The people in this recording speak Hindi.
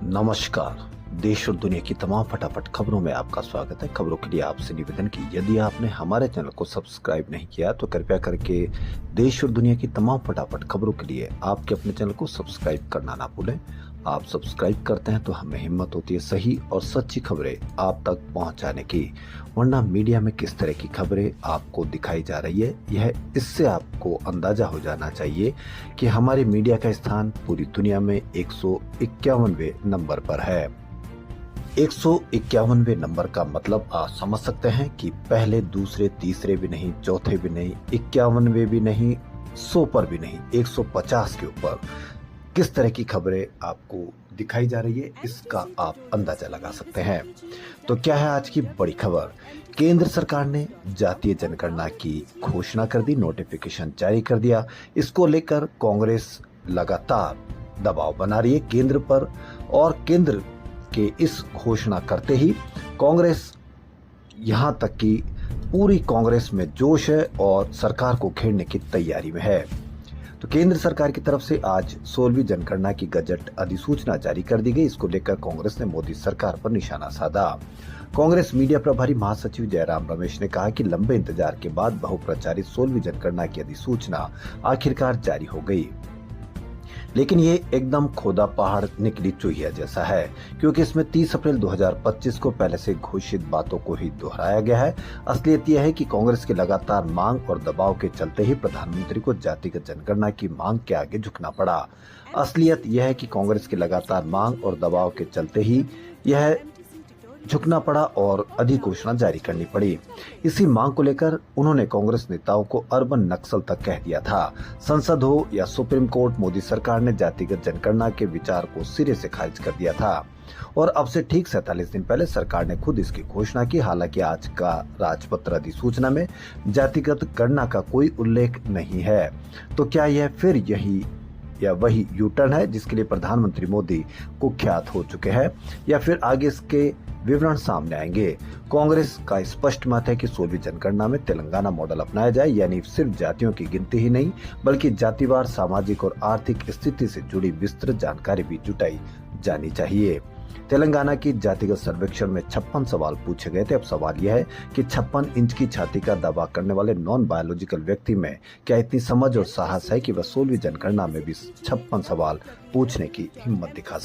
नमस्कार। देश और दुनिया की तमाम फटाफट खबरों में आपका स्वागत है। खबरों के लिए आपसे निवेदन की यदि आपने हमारे चैनल को सब्सक्राइब नहीं किया तो कृपया करके देश और दुनिया की तमाम फटाफट खबरों के लिए आपके अपने चैनल को सब्सक्राइब करना ना भूलें। आप सब्सक्राइब करते हैं तो हमें हिम्मत होती है सही और सच्ची खबरें आप तक पहुंचाने की, वरना मीडिया में किस तरह की खबरें आपको दिखाई जा रही है यह इससे आपको अंदाजा हो जाना चाहिए कि हमारे मीडिया का स्थान पूरी दुनिया में 151वें नंबर पर है। 151वें नंबर का मतलब आप समझ सकते हैं कि पहले, दूसरे, तीसरे भी नहीं, चौथे भी नहीं, 51वें भी नहीं, 100 पर भी नहीं, 150 के ऊपर किस तरह की खबरें आपको दिखाई जा रही है इसका आप अंदाजा लगा सकते हैं। तो क्या है आज की बड़ी खबर? केंद्र सरकार ने जातीय जनगणना की घोषणा कर दी, नोटिफिकेशन जारी कर दिया। इसको लेकर कांग्रेस लगातार दबाव बना रही है केंद्र पर, और केंद्र के इस घोषणा करते ही कांग्रेस, यहां तक कि पूरी कांग्रेस में जोश है और सरकार को घेरने की तैयारी में है। तो केंद्र सरकार की तरफ से आज 16वीं जनगणना की गजट अधिसूचना जारी कर दी गई। इसको लेकर कांग्रेस ने मोदी सरकार पर निशाना साधा। कांग्रेस मीडिया प्रभारी महासचिव जयराम रमेश ने कहा कि लंबे इंतजार के बाद बहुप्रचारित 16वीं जनगणना की अधिसूचना आखिरकार जारी हो गई, लेकिन ये एकदम खोदा पहाड़ निकली चूहिया जैसा है, क्योंकि इसमें 30 अप्रैल 2025 को पहले से घोषित बातों को ही दोहराया गया है। असलियत यह है कि कांग्रेस की लगातार मांग और दबाव के चलते ही प्रधानमंत्री को जातिगत जनगणना की मांग के आगे झुकना पड़ा। असलियत यह है कि कांग्रेस की लगातार मांग और दबाव के चलते ही यह झुकना पड़ा और अधिघोषणा जारी करनी पड़ी। इसी मांग को लेकर उन्होंने कांग्रेस नेताओं को अर्बन नक्सल तक कह दिया था। संसद हो या सुप्रीम कोर्ट, मोदी सरकार ने जातिगत जनगणना के विचार को सिरे से खारिज कर दिया था, और अब से ठीक 47 दिन पहले सरकार ने खुद इसकी घोषणा की। हालांकि आज का राजपत्र अधिसूचना में जातिगत गणना का कोई उल्लेख नहीं है। तो क्या यह फिर यही या वही यू टर्न है जिसके लिए प्रधानमंत्री मोदी कुख्यात हो चुके हैं, या फिर आगे इसके विवरण सामने आएंगे? कांग्रेस का स्पष्ट मत है कि 16वीं जनगणना में तेलंगाना मॉडल अपनाया जाए, यानी सिर्फ जातियों की गिनती ही नहीं बल्कि जातिवार, सामाजिक और आर्थिक स्थिति से जुड़ी विस्तृत जानकारी भी जुटाई जानी चाहिए। तेलंगाना की जातिगत सर्वेक्षण में 56 सवाल पूछे गए थे। अब सवाल यह है कि 56 इंच की छाती का दावा करने वाले नॉन बायोलॉजिकल व्यक्ति में क्या इतनी समझ और साहस है कि वह 16वीं जनगणना में भी 56 सवाल पूछने की हिम्मत दिखा